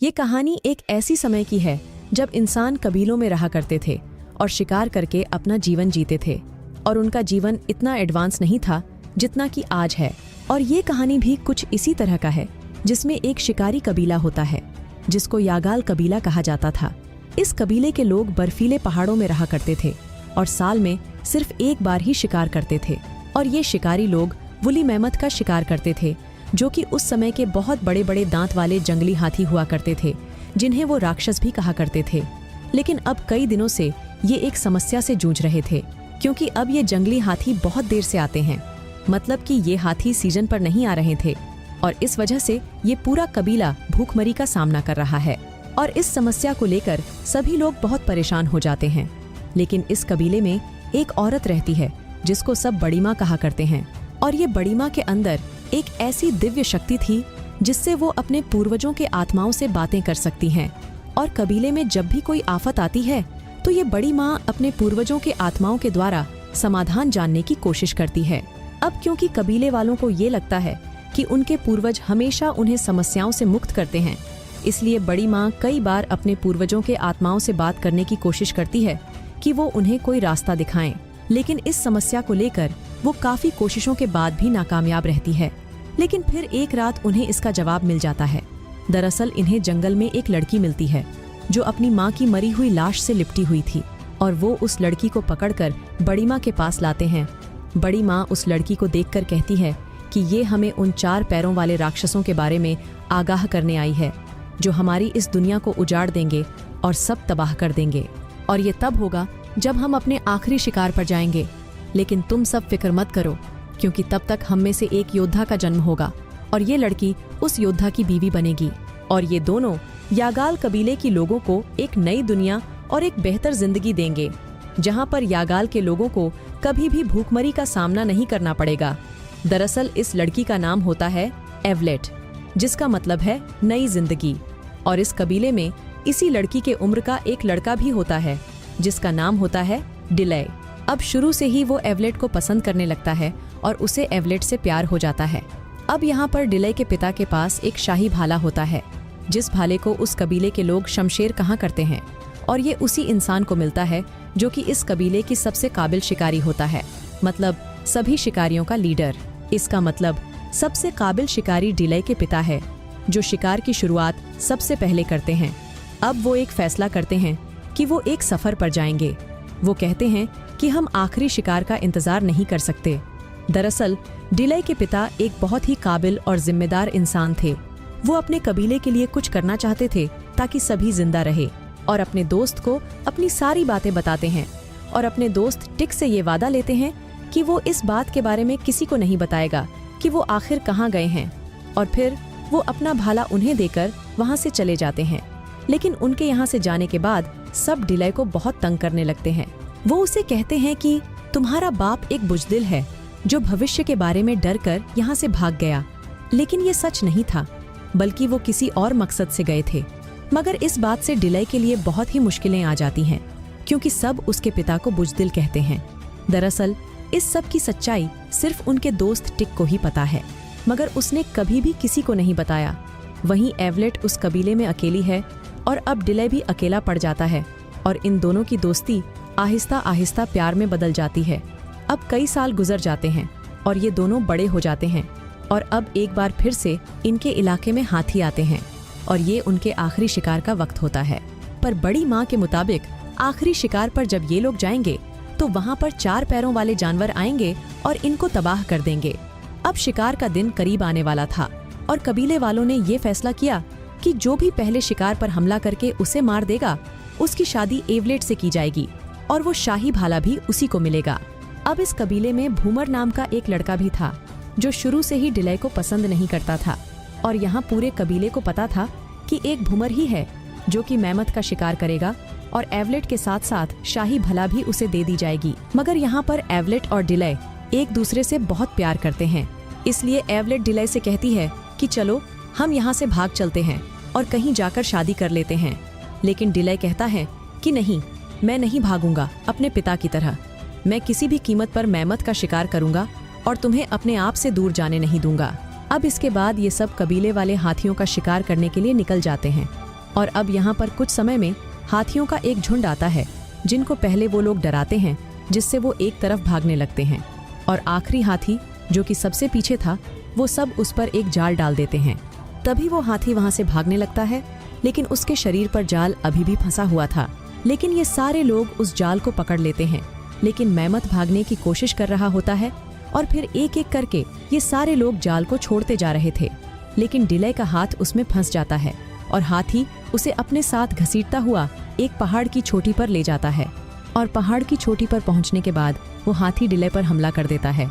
ये कहानी एक ऐसी समय की है जब इंसान कबीलों में रहा करते थे और शिकार करके अपना जीवन जीते थे, और उनका जीवन इतना एडवांस नहीं था जितना कि आज है। और ये कहानी भी कुछ इसी तरह का है, जिसमें एक शिकारी कबीला होता है जिसको यागाल कबीला कहा जाता था। इस कबीले के लोग बर्फीले पहाड़ों में रहा करते थे और साल में सिर्फ एक बार ही शिकार करते थे। और ये शिकारी लोग वुली मैमथ का शिकार करते थे, जो कि उस समय के बहुत बड़े बड़े दांत वाले जंगली हाथी हुआ करते थे, जिन्हें वो राक्षस भी कहा करते थे। लेकिन अब कई दिनों से ये एक समस्या से जूझ रहे थे, क्योंकि अब ये जंगली हाथी बहुत देर से आते हैं। मतलब कि ये हाथी सीजन पर नहीं आ रहे थे, और इस वजह से ये पूरा कबीला भूखमरी का सामना कर रहा है। और इस समस्या को लेकर सभी लोग बहुत परेशान हो जाते हैं। लेकिन इस कबीले में एक औरत रहती है जिसको सब बड़ी माँ कहा करते हैं, और ये बड़ी माँ के अंदर एक ऐसी दिव्य शक्ति थी जिससे वो अपने पूर्वजों के आत्माओं से बातें कर सकती हैं। और कबीले में जब भी कोई आफत आती है तो ये बड़ी माँ अपने पूर्वजों के आत्माओं के द्वारा समाधान जानने की कोशिश करती है। अब क्योंकि कबीले वालों को ये लगता है कि उनके पूर्वज हमेशा उन्हें समस्याओं से मुक्त करते हैं, इसलिए बड़ी माँ कई बार अपने पूर्वजों के आत्माओं से बात करने की कोशिश करती है कि वो उन्हें कोई रास्ता दिखाएं। लेकिन इस समस्या को लेकर वो काफी कोशिशों के बाद भी नाकामयाब रहती है। लेकिन फिर एक रात उन्हें इसका जवाब मिल जाता है। दरअसल इन्हें जंगल में एक लड़की मिलती है जो अपनी माँ की मरी हुई लाश से लिपटी हुई थी, और वो उस लड़की को पकड़कर बड़ी माँ के पास लाते हैं। बड़ी माँ उस लड़की को देखकर कहती है कि ये हमें उन 4 पैरों वाले राक्षसों के बारे में आगाह करने आई है, जो हमारी इस दुनिया को उजाड़ देंगे और सब तबाह कर देंगे। और ये तब होगा जब हम अपने आखिरी शिकार पर जाएंगे। लेकिन तुम सब फिक्र मत करो, क्योंकि तब तक हम में से एक योद्धा का जन्म होगा, और ये लड़की उस योद्धा की बीवी बनेगी। और ये दोनों यागाल कबीले के लोगों को एक नई दुनिया और एक बेहतर जिंदगी देंगे, जहाँ पर यागाल के लोगों को कभी भी भूखमरी का सामना नहीं करना पड़ेगा। दरअसल इस लड़की का नाम होता है एवलेट, जिसका मतलब है नई जिंदगी। और इस कबीले में इसी लड़की के उम्र का एक लड़का भी होता है, जिसका नाम होता है डिले। अब शुरू से ही वो एवलेट को पसंद करने लगता है और उसे एवलेट से प्यार हो जाता है। अब यहाँ पर डिले के पिता के पास एक शाही भाला होता है, जिस भाले को उस कबीले के लोग शमशेर कहा करते हैं। और ये उसी इंसान को मिलता है जो कि इस कबीले की सबसे काबिल शिकारी होता है, मतलब सभी शिकारियों का लीडर। इसका मतलब सबसे काबिल शिकारी डिले के पिता है, जो शिकार की शुरुआत सबसे पहले करते हैं। अब वो एक फैसला करते हैं कि वो एक सफर पर जाएंगे। वो कहते हैं कि हम आखिरी शिकार का इंतजार नहीं कर सकते। दरअसल डिले के पिता एक बहुत ही काबिल और जिम्मेदार इंसान थे। वो अपने कबीले के लिए कुछ करना चाहते थे ताकि सभी जिंदा रहे, और अपने दोस्त को अपनी सारी बातें बताते हैं। और अपने दोस्त टिक से ये वादा लेते हैं कि वो इस बात के बारे में किसी को नहीं बताएगा कि वो आखिर कहाँ गए हैं। और फिर वो अपना भाला उन्हें देकर वहाँ से चले जाते हैं। लेकिन उनके यहाँ से जाने के बाद सब डिले को बहुत तंग करने लगते हैं। वो उसे कहते हैं कि तुम्हारा बाप एक बुजदिल है जो भविष्य के बारे में डर कर यहाँ से भाग गया। लेकिन ये सच नहीं था, बल्कि वो किसी और मकसद से गए थे। मगर इस बात से डिले के लिए बहुत ही मुश्किलें आ जाती हैं, क्योंकि सब उसके पिता को बुजदिल कहते हैं। दरअसल इस सब की सच्चाई सिर्फ उनके दोस्त टिक को ही पता है, मगर उसने कभी भी किसी को नहीं बताया। वहीं एवलेट उस कबीले में अकेली है, और अब डिले भी अकेला पड़ जाता है, और इन दोनों की दोस्ती आहिस्ता आहिस्ता प्यार में बदल जाती है। अब कई साल गुजर जाते हैं और ये दोनों बड़े हो जाते हैं, और अब एक बार फिर से इनके इलाके में हाथी आते हैं, और ये उनके आखिरी शिकार का वक्त होता है। पर बड़ी माँ के मुताबिक आखिरी शिकार पर जब ये लोग जाएंगे तो वहाँ पर 4 पैरों वाले जानवर आएंगे और इनको तबाह कर देंगे। अब शिकार का दिन करीब आने वाला था, और कबीले वालों ने ये फैसला किया कि जो भी पहले शिकार पर हमला करके उसे मार देगा, उसकी शादी एवलेट से की जाएगी, और वो शाही भाला भी उसी को मिलेगा। अब इस कबीले में भूमर नाम का एक लड़का भी था, जो शुरू से ही डिले को पसंद नहीं करता था। और यहाँ पूरे कबीले को पता था कि एक भूमर ही है जो कि मैमथ का शिकार करेगा, और एवलेट के साथ साथ शाही भला भी उसे दे दी जाएगी। मगर यहाँ पर एवलेट और डिले एक दूसरे से बहुत प्यार करते हैं, इसलिए एवलेट डिले से कहती है कि चलो हम यहाँ से भाग चलते हैं और कहीं जाकर शादी कर लेते हैं। लेकिन डिले कहता है कि नहीं, मैं नहीं भागूंगा अपने पिता की तरह। मैं किसी भी कीमत पर मैमथ का शिकार करूंगा और तुम्हें अपने आप से दूर जाने नहीं दूंगा। अब इसके बाद ये सब कबीले वाले हाथियों का शिकार करने के लिए निकल जाते हैं। और अब यहाँ पर कुछ समय में हाथियों का एक झुंड आता है, जिनको पहले वो लोग डराते हैं, जिससे वो एक तरफ भागने लगते हैं। और आखिरी हाथी, जो कि सबसे पीछे था, वो सब उस पर एक जाल डाल देते हैं। तभी वो हाथी वहाँ से भागने लगता है, लेकिन उसके शरीर पर जाल अभी भी फंसा हुआ था। लेकिन ये सारे लोग उस जाल को पकड़ लेते हैं, लेकिन मैमथ भागने की कोशिश कर रहा होता है और फिर एक एक करके ये सारे लोग जाल को छोड़ते जा रहे थे। लेकिन डिले का हाथ उसमें फंस जाता है और हाथी उसे अपने साथ घसीटता हुआ एक पहाड़ की चोटी पर ले जाता है। और पहाड़ की चोटी पर पहुंचने के बाद वो हाथी डिले पर हमला कर देता है।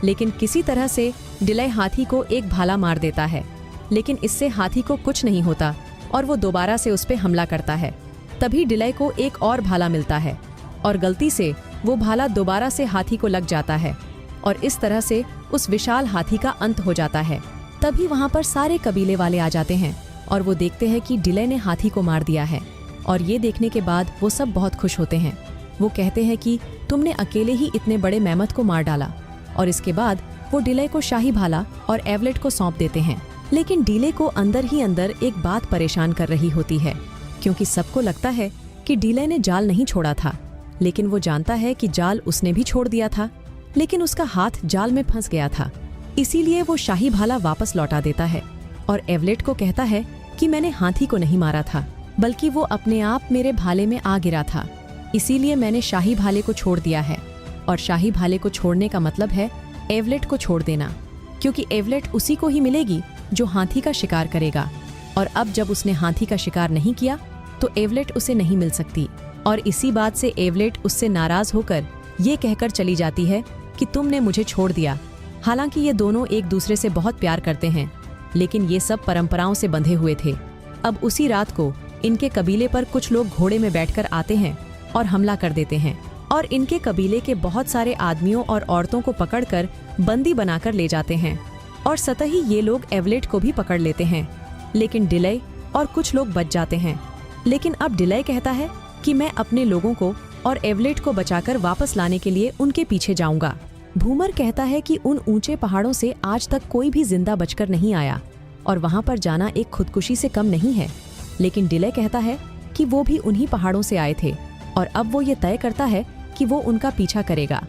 लेकिन किसी तरह से डिले हाथी को एक भाला मार देता है, लेकिन इससे हाथी को कुछ नहीं होता और वो दोबारा से उस पर हमला करता है। तभी डिले को एक और भाला मिलता है और गलती से वो भाला दोबारा से हाथी को लग जाता है और इस तरह से उस विशाल हाथी का अंत हो जाता है। तभी वहाँ पर सारे कबीले वाले आ जाते हैं और वो देखते हैं कि डिले ने हाथी को मार दिया है। और ये देखने के बाद वो सब बहुत खुश होते हैं। वो कहते हैं कि तुमने अकेले ही इतने बड़े मैमथ को मार डाला। और इसके बाद वो डिले को शाही भाला और एवलेट को सौंप देते हैं। लेकिन डिले को अंदर ही अंदर एक बात परेशान कर रही होती है, क्योंकि सबको लगता है कि डिले ने जाल नहीं छोड़ा था, लेकिन वो जानता है कि जाल उसने भी छोड़ दिया था, लेकिन उसका हाथ जाल में फंस गया था। इसीलिए वो शाही भाला वापस लौटा देता है और एवलेट को कहता है कि मैंने हाथी को नहीं मारा था, बल्कि वो अपने आप मेरे भाले में आ गिरा था, इसीलिए मैंने शाही भाले को छोड़ दिया है। और शाही भाले को छोड़ने का मतलब है एवलेट को छोड़ देना, क्योंकि एवलेट उसी को ही मिलेगी जो हाथी का शिकार करेगा। और अब जब उसने हाथी का शिकार नहीं किया तो एवलेट उसे नहीं मिल सकती। और इसी बात से एवलेट उससे नाराज होकर ये कहकर चली जाती है कि तुमने मुझे छोड़ दिया। हालांकि ये दोनों एक दूसरे से बहुत प्यार करते हैं, लेकिन ये सब परंपराओं से बंधे हुए थे। अब उसी रात को इनके कबीले पर कुछ लोग घोड़े में बैठकर आते हैं और हमला कर देते हैं और इनके कबीले के बहुत सारे आदमियों और औरतों को पकड़कर बंदी बनाकर ले जाते हैं। और सतही ये लोग एवलेट को भी पकड़ लेते हैं, लेकिन डिले और कुछ लोग बच जाते हैं। लेकिन अब डिले कहता है कि मैं अपने लोगों को और एवलेट को बचाकर वापस लाने के लिए उनके पीछे जाऊंगा। भूमर कहता है कि उन ऊंचे पहाड़ों से आज तक कोई भी जिंदा बचकर नहीं आया और वहां पर जाना एक खुदकुशी से कम नहीं है। लेकिन डिले कहता है कि वो भी उन्हीं पहाड़ों से आए थे और अब वो ये तय करता है कि वो उनका पीछा करेगा।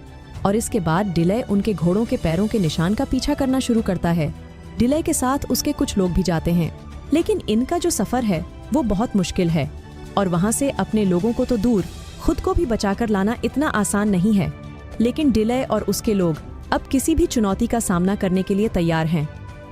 और इसके बाद डिले उनके घोड़ों के पैरों के निशान का पीछा करना शुरू करता है। डिले के साथ उसके कुछ लोग भी जाते हैं, लेकिन इनका जो सफर है वो बहुत मुश्किल है और वहाँ से अपने लोगों को तो दूर, खुद को भी बचाकर लाना इतना आसान नहीं है। लेकिन डिले और उसके लोग अब किसी भी चुनौती का सामना करने के लिए तैयार हैं।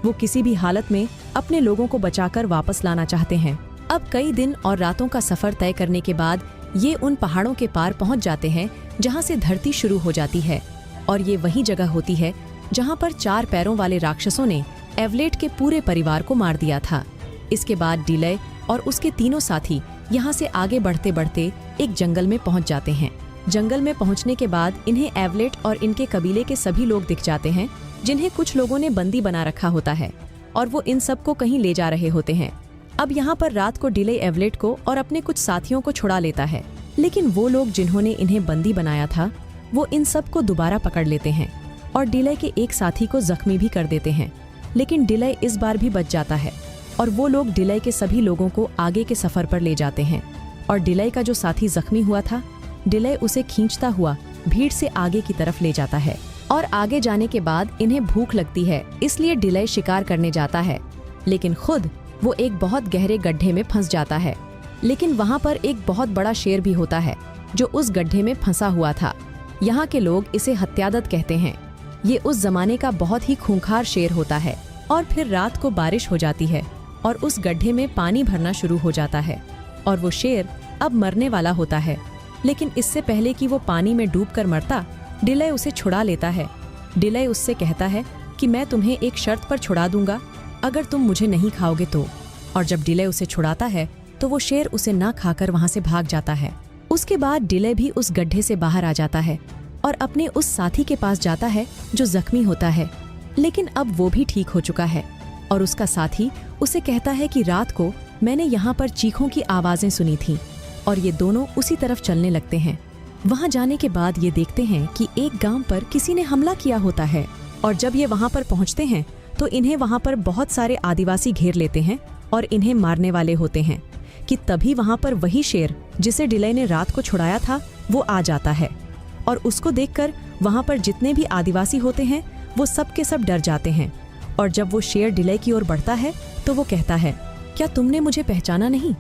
वो किसी भी हालत में अपने लोगों को बचाकर वापस लाना चाहते हैं। अब कई दिन और रातों का सफर तय करने के बाद ये उन पहाड़ों के पार पहुंच जाते हैं जहां से धरती शुरू हो जाती है। और ये वही जगह होती है जहां पर 4 पैरों वाले राक्षसों ने एवलेट के पूरे परिवार को मार दिया था। इसके बाद डिले और उसके तीनों साथी यहाँ से आगे बढ़ते बढ़ते एक जंगल में पहुंच जाते हैं। जंगल में पहुंचने के बाद इन्हें एवलेट और इनके कबीले के सभी लोग दिख जाते हैं, जिन्हें कुछ लोगों ने बंदी बना रखा होता है और वो इन सबको कहीं ले जा रहे होते हैं। अब यहाँ पर रात को डिले एवलेट को और अपने कुछ साथियों को छुड़ा लेता है, लेकिन वो लोग जिन्होंने इन्हें बंदी बनाया था वो इन सबको दोबारा पकड़ लेते हैं और डिले के एक साथी को जख्मी भी कर देते हैं। लेकिन डिले इस बार भी बच जाता है और वो लोग डिले के सभी लोगों को आगे के सफर पर ले जाते हैं। और डिले का जो साथी जख्मी हुआ था, डिले उसे खींचता हुआ भीड़ से आगे की तरफ ले जाता है। और आगे जाने के बाद इन्हें भूख लगती है, इसलिए डिले शिकार करने जाता है, लेकिन खुद वो एक बहुत गहरे गड्ढे में फंस जाता है। लेकिन वहाँ पर एक बहुत बड़ा शेर भी होता है जो उस गड्ढे में फंसा हुआ था। यहाँ के लोग इसे हत्यादत कहते हैं। ये उस जमाने का बहुत ही खूंखार शेर होता है। और फिर रात को बारिश हो जाती है और उस गड्ढे में पानी भरना शुरू हो जाता है और वो शेर अब मरने वाला होता है। लेकिन इससे पहले कि वो पानी में डूबकर मरता, डिले उसे छुड़ा लेता है। डिले उससे कहता है कि मैं तुम्हें एक शर्त पर छुड़ा दूंगा, अगर तुम मुझे नहीं खाओगे तो। और जब डिले उसे छुड़ाता है तो वो शेर उसे ना खाकर वहाँ से भाग जाता है। उसके बाद डिले भी उस गड्ढे से बाहर आ जाता है और अपने उस साथी के पास जाता है जो जख्मी होता है, लेकिन अब वो भी ठीक हो चुका है। और उसका साथी उसे कहता है कि रात को मैंने यहाँ पर चीखों की आवाजें सुनी थीं। और ये दोनों उसी तरफ चलने लगते हैं। वहाँ जाने के बाद ये देखते हैं कि एक गांव पर किसी ने हमला किया होता है। और जब ये वहाँ पर पहुँचते हैं तो इन्हें वहाँ पर बहुत सारे आदिवासी घेर लेते हैं और इन्हें मारने वाले होते हैं, कि तभी वहाँ पर वही शेर जिसे डिले ने रात को छुड़ाया था वो आ जाता है, और उसको देखकर वहाँ पर जितने भी आदिवासी होते हैं वो सब के सब डर जाते हैं। और जब वो शेर डिले की ओर बढ़ता है तो वो कहता है, क्या तुमने मुझे पहचाना नहीं?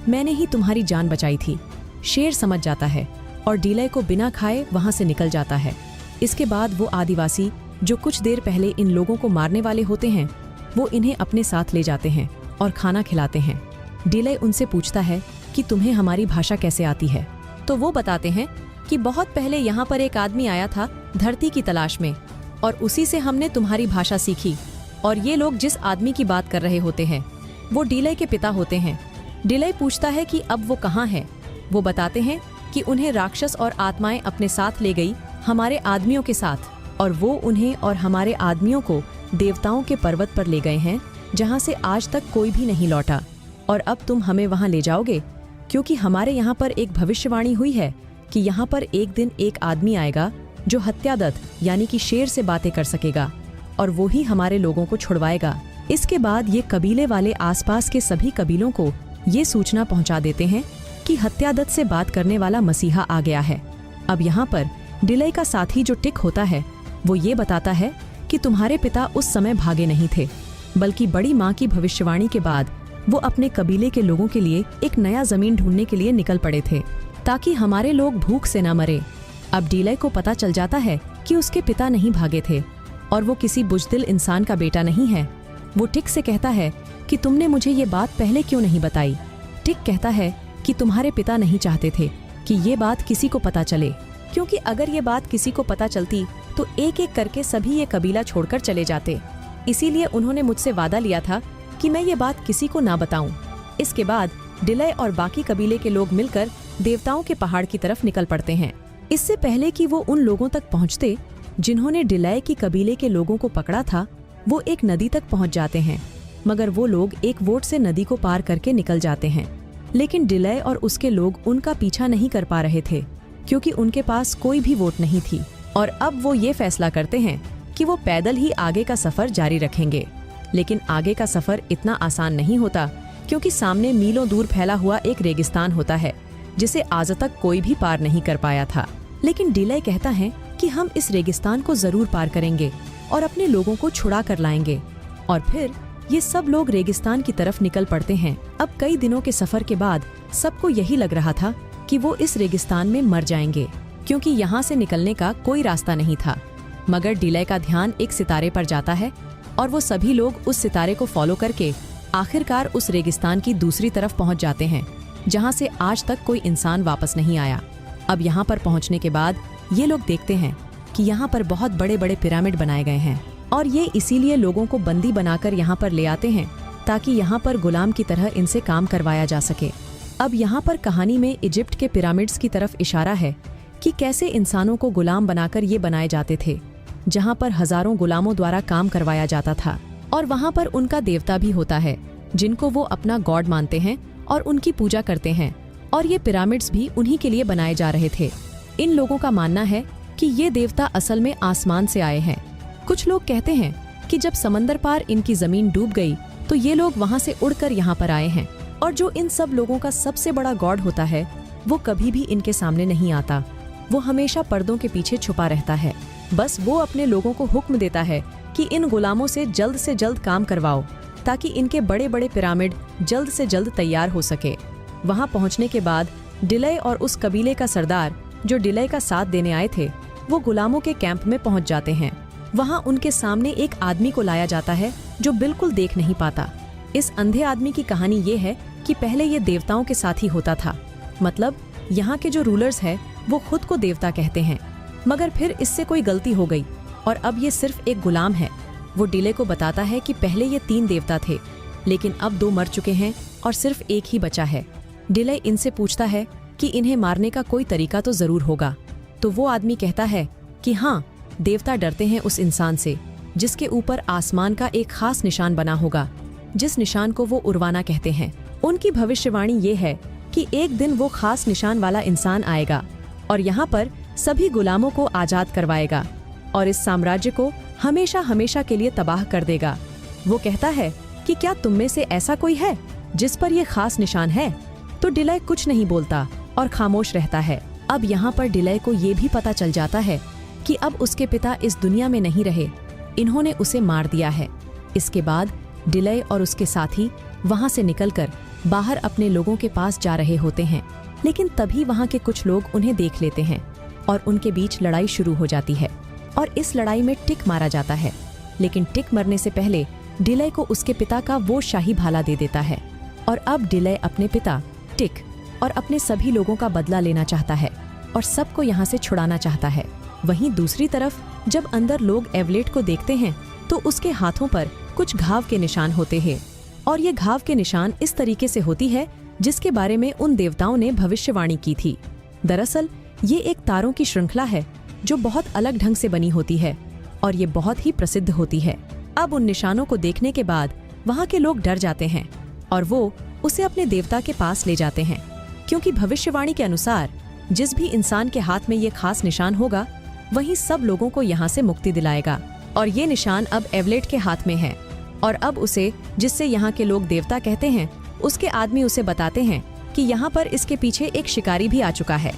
मैंने ही तुम्हारी जान बचाई थी। शेर समझ जाता है और डिले को बिना खाए वहाँ से निकल जाता है। इसके बाद वो आदिवासी जो कुछ देर पहले इन लोगों को मारने वाले होते हैं वो इन्हें अपने साथ ले जाते हैं और खाना खिलाते हैं। डिले उनसे पूछता है कि तुम्हें हमारी भाषा कैसे आती है? तो वो बताते हैं कि बहुत पहले यहाँ पर एक आदमी आया था धरती की तलाश में, और उसी से हमने तुम्हारी भाषा सीखी। और ये लोग जिस आदमी की बात कर रहे होते हैं वो डिले के पिता होते हैं। डिले पूछता है कि अब वो कहाँ है? वो बताते हैं कि उन्हें राक्षस और आत्माएं अपने साथ ले गई हमारे आदमियों के साथ, और वो उन्हें और हमारे आदमियों को देवताओं के पर्वत पर ले गए हैं जहाँ से आज तक कोई भी नहीं लौटा। और अब तुम हमें वहाँ ले जाओगे, क्योंकि हमारे यहाँ पर एक भविष्यवाणी हुई है कि यहाँ पर एक दिन एक आदमी आएगा जो हत्यादत्त यानी कि शेर से बातें कर सकेगा, और वो ही हमारे लोगों को छुड़वाएगा। इसके बाद ये कबीले वाले आसपास के सभी कबीलों को ये सूचना पहुंचा देते हैं कि हत्यादत्त से बात करने वाला मसीहा आ गया है। अब यहाँ पर डिले का साथी जो टिक होता है वो ये बताता है कि तुम्हारे पिता उस समय भागे नहीं थे, बल्कि बड़ी माँ की भविष्यवाणी के बाद वो अपने कबीले के लोगों के लिए एक नया जमीन ढूंढने के लिए निकल पड़े थे ताकि हमारे लोग भूख से न मरे। अब डिले को पता चल जाता है कि उसके पिता नहीं भागे थे और वो किसी बुजदिल इंसान का बेटा नहीं है। वो टिक से कहता है कि तुमने मुझे ये बात पहले क्यों नहीं बताई? टिक कहता है कि तुम्हारे पिता नहीं चाहते थे कि ये बात किसी को पता चले, क्योंकि अगर ये बात किसी को पता चलती तो एक एक करके सभी ये कबीला छोड़कर चले जाते। इसीलिए उन्होंने मुझसे वादा लिया था कि मैं ये बात किसी को ना बताऊं। इसके बाद डिले और बाकी कबीले के लोग मिलकर देवताओं के पहाड़ की तरफ निकल पड़ते हैं। इससे पहले कि वो उन लोगों तक पहुंचते जिन्होंने डिले की कबीले के लोगों को पकड़ा था, वो एक नदी तक पहुंच जाते हैं, मगर वो लोग एक वोट से नदी को पार करके निकल जाते हैं। लेकिन डिले और उसके लोग उनका पीछा नहीं कर पा रहे थे, क्योंकि उनके पास कोई भी वोट नहीं थी। और अब वो ये फैसला करते हैं कि वो पैदल ही आगे का सफर जारी रखेंगे। लेकिन आगे का सफर इतना आसान नहीं होता, क्योंकि सामने मीलों दूर फैला हुआ एक रेगिस्तान होता है जिसे आज तक कोई भी पार नहीं कर पाया था। लेकिन डिले कहता है कि हम इस रेगिस्तान को जरूर पार करेंगे और अपने लोगों को छुड़ा कर लाएंगे। और फिर ये सब लोग रेगिस्तान की तरफ निकल पड़ते हैं। अब कई दिनों के सफर के बाद सबको यही लग रहा था कि वो इस रेगिस्तान में मर जाएंगे, क्योंकि यहाँ से निकलने का कोई रास्ता नहीं था। मगर डिले का ध्यान एक सितारे पर जाता है और वो सभी लोग उस सितारे को फॉलो करके आखिरकार उस रेगिस्तान की दूसरी तरफ पहुँच जाते हैं, जहाँ से आज तक कोई इंसान वापस नहीं आया। अब यहाँ पर पहुँचने के बाद ये लोग देखते हैं कि यहाँ पर बहुत बड़े बड़े पिरामिड बनाए गए हैं, और ये इसीलिए लोगों को बंदी बनाकर यहाँ पर ले आते हैं ताकि यहाँ पर गुलाम की तरह इनसे काम करवाया जा सके। अब यहाँ पर कहानी में इजिप्ट के पिरामिड्स की तरफ इशारा है कि कैसे इंसानों को गुलाम बनाकर ये बनाए जाते थे, जहाँ पर हजारों गुलामों द्वारा काम करवाया जाता था। और वहाँ पर उनका देवता भी होता है जिनको वो अपना गॉड मानते हैं और उनकी पूजा करते हैं। और ये पिरामिड्स भी उन्हीं के लिए बनाए जा रहे थे। इन लोगों का मानना है कि ये देवता असल में आसमान से आए हैं। कुछ लोग कहते हैं कि जब समंदर पार इनकी जमीन डूब गई तो ये लोग वहाँ से उड़कर यहाँ पर आए हैं। और जो इन सब लोगों का सबसे बड़ा गॉड होता है वो कभी भी इनके सामने नहीं आता। वो हमेशा पर्दों के पीछे छुपा रहता है। बस वो अपने लोगों को हुक्म देता है कि इन गुलामों से जल्द काम करवाओ, ताकि इनके बड़े बड़े पिरामिड जल्द से जल्द तैयार हो सके। वहाँ पहुँचने के बाद डिले और उस कबीले का सरदार जो डिले का साथ देने आए थे वो गुलामों के कैंप में पहुँच जाते हैं। वहाँ उनके सामने एक आदमी को लाया जाता है जो बिल्कुल देख नहीं पाता। इस अंधे आदमी की कहानी ये है कि पहले ये देवताओं के साथ ही होता था, मतलब यहाँ के जो रूलर्स है वो खुद को देवता कहते हैं। मगर फिर इससे कोई गलती हो गई और अब ये सिर्फ एक गुलाम है। वो डिले को बताता है कि पहले ये 3 देवता थे, लेकिन अब 2 मर चुके हैं और सिर्फ एक ही बचा है। डिले इनसे पूछता है कि इन्हें मारने का कोई तरीका तो जरूर होगा। तो वो आदमी कहता है कि हाँ, देवता डरते हैं उस इंसान से जिसके ऊपर आसमान का एक खास निशान बना होगा, जिस निशान को वो उर्वाना कहते हैं। उनकी भविष्यवाणी ये है कि एक दिन वो खास निशान वाला इंसान आएगा और यहाँ पर सभी गुलामों को आजाद करवाएगा और इस साम्राज्य को हमेशा हमेशा के लिए तबाह कर देगा। वो कहता है कि क्या तुम में से ऐसा कोई है जिस पर ये खास निशान है? तो डिलय कुछ नहीं बोलता और खामोश रहता है। अब यहाँ पर डिलय को ये भी पता चल जाता है कि अब उसके पिता इस दुनिया में नहीं रहे, इन्होंने उसे मार दिया है। इसके बाद डिलय और उसके साथी वहाँ से निकलकर बाहर अपने लोगों के पास जा रहे होते हैं, लेकिन तभी वहाँ के कुछ लोग उन्हें देख लेते हैं और उनके बीच लड़ाई शुरू हो जाती है और इस लड़ाई में टिक मारा जाता है। लेकिन टिक मरने से पहले डिलय को उसके पिता का वो शाही भाला दे देता है और अब डिलय अपने पिता, टिक और अपने सभी लोगों का बदला लेना चाहता है और सबको यहाँ से छुड़ाना चाहता है। वहीं दूसरी तरफ जब अंदर लोग एवलेट को देखते हैं तो उसके हाथों पर कुछ घाव के निशान होते हैं और ये घाव के निशान इस तरीके से होती है जिसके बारे में उन देवताओं ने भविष्यवाणी की थी। दरअसल ये एक तारों की श्रृंखला है जो बहुत अलग ढंग से बनी होती है और ये बहुत ही प्रसिद्ध होती है। अब उन निशानों को देखने के बाद वहाँ के लोग डर जाते हैं और वो उसे अपने देवता के पास ले जाते हैं, क्योंकि भविष्यवाणी के अनुसार जिस भी इंसान के हाथ में ये खास निशान होगा वही सब लोगों को यहाँ से मुक्ति दिलाएगा। और ये निशान अब एवलेट के हाथ में है और अब उसे, जिससे यहाँ के लोग देवता कहते हैं, उसके आदमी उसे बताते हैं कि यहाँ पर इसके पीछे एक शिकारी भी आ चुका है।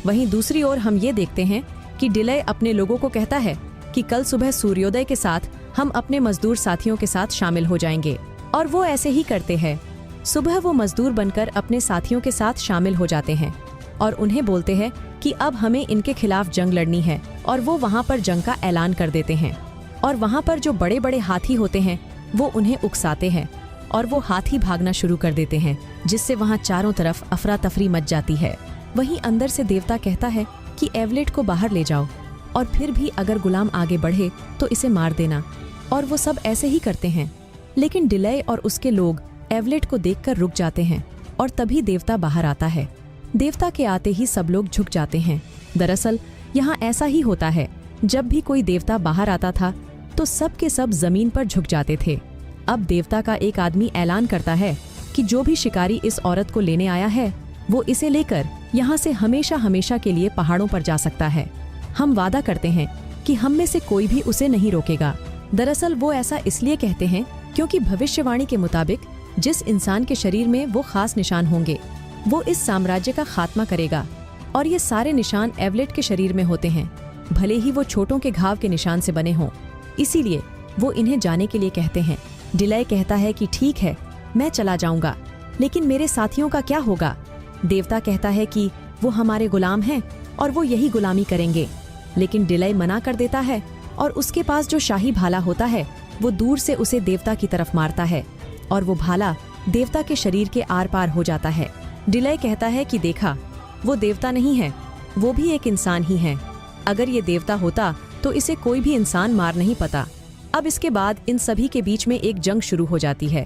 वहीं दूसरी ओर हम ये देखते हैं कि डिलय अपने लोगों को कहता है कि कल सुबह सूर्योदय के साथ हम अपने मजदूर साथियों के साथ शामिल हो जाएंगे और वो ऐसे ही करते हैं। सुबह वो मजदूर बनकर अपने साथियों के साथ शामिल हो जाते हैं और उन्हें बोलते हैं कि अब हमें इनके खिलाफ जंग लड़नी है और वो वहाँ पर जंग का ऐलान कर देते हैं। और वहाँ पर जो बड़े बड़े हाथी होते हैं वो उन्हें उकसाते हैं और वो हाथी भागना शुरू कर देते हैं, जिससे वहाँ चारों तरफ अफरा तफरी मच जाती है। वहीं अंदर से देवता कहता है कि एवलेट को बाहर ले जाओ और फिर भी अगर गुलाम आगे बढ़े तो इसे मार देना, और वो सब ऐसे ही करते हैं। लेकिन डिलय और उसके लोग एवलेट को देखकर रुक जाते हैं और तभी देवता बाहर आता है। देवता के आते ही सब लोग झुक जाते हैं। दरअसल यहाँ ऐसा ही होता है, जब भी कोई देवता बाहर आता था तो सब के सब जमीन पर झुक जाते थे। अब देवता का एक आदमी ऐलान करता है कि जो भी शिकारी इस औरत को लेने आया है वो इसे लेकर यहाँ से हमेशा हमेशा के लिए पहाड़ों पर जा सकता है। हम वादा करते हैं कि हम में से कोई भी उसे नहीं रोकेगा। दरअसल वो ऐसा इसलिए कहते हैं क्योंकि भविष्यवाणी के मुताबिक जिस इंसान के शरीर में वो खास निशान होंगे वो इस साम्राज्य का खात्मा करेगा, और ये सारे निशान एवलेट के शरीर में होते हैं, भले ही वो छोटों के घाव के निशान से बने हों। इसीलिए वो इन्हें जाने के लिए कहते हैं। डिलय कहता है कि ठीक है, मैं चला जाऊंगा, लेकिन मेरे साथियों का क्या होगा? देवता कहता है कि वो हमारे गुलाम हैं और वो यही गुलामी करेंगे। लेकिन डिलय मना कर देता है और उसके पास जो शाही भाला होता है वो दूर से उसे देवता की तरफ मारता है और वो भाला देवता के शरीर के आर पार हो जाता है। डिलय कहता है कि देखा, वो देवता नहीं है, वो भी एक इंसान ही है। अगर ये देवता होता तो इसे कोई भी इंसान मार नहीं पाता। अब इसके बाद इन सभी के बीच में एक जंग शुरू हो जाती है,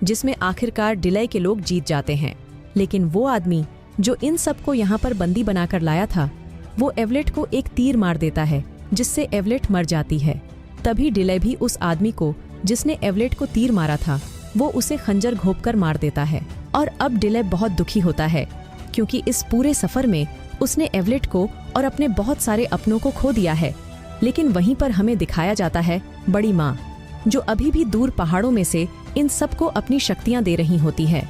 जिसमें आखिरकार डिलय के लोग जीत जाते हैं। लेकिन वो आदमी जो इन सबको यहाँ पर बंदी बनाकर लाया था वो एवलेट को एक तीर मार देता है, जिससे एवलेट मर जाती है। तभी डिलय भी उस आदमी को जिसने एवलेट को तीर मारा था वो उसे खंजर घोंपकर मार देता है। और अब डिलय बहुत दुखी होता है क्योंकि इस पूरे सफर में उसने एवलेट को और अपने बहुत सारे अपनों को खो दिया है। लेकिन वहीं पर हमें दिखाया जाता है बड़ी माँ, जो अभी भी दूर पहाड़ों में से इन सबको अपनी शक्तियाँ दे रही होती है।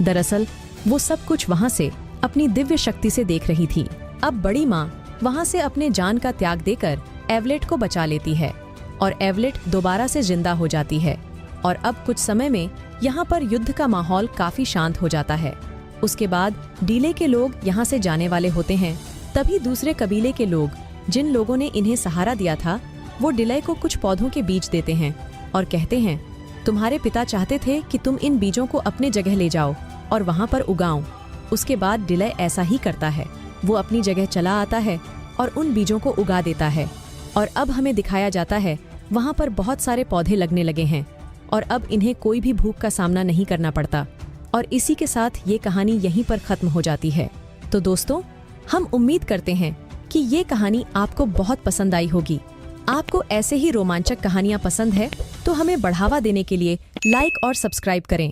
दरअसल वो सब कुछ वहाँ से अपनी दिव्य शक्ति से देख रही थी। अब बड़ी माँ वहाँ से अपने जान का त्याग देकर एवलेट को बचा लेती है और एवलेट दोबारा से जिंदा हो जाती है। और अब कुछ समय में यहाँ पर युद्ध का माहौल काफी शांत हो जाता है। उसके बाद डिले के लोग यहाँ से जाने वाले होते हैं। तभी दूसरे कबीले के लोग, जिन लोगों ने इन्हें सहारा दिया था, वो डिलय को कुछ पौधों के बीज देते हैं और कहते हैं, तुम्हारे पिता चाहते थे कि तुम इन बीजों को अपने जगह ले जाओ और वहाँ पर उगाओ। उसके बाद डिलय ऐसा ही करता है। वो अपनी जगह चला आता है और उन बीजों को उगा देता है। और अब हमें दिखाया जाता है वहाँ पर बहुत सारे पौधे लगने लगे हैं और अब इन्हें कोई भी भूख का सामना नहीं करना पड़ता। और इसी के साथ ये कहानी यहीं पर खत्म हो जाती है। तो दोस्तों, हम उम्मीद करते हैं कि ये कहानी आपको बहुत पसंद आई होगी। आपको ऐसे ही रोमांचक कहानियाँ पसंद है तो हमें बढ़ावा देने के लिए लाइक और सब्सक्राइब करें।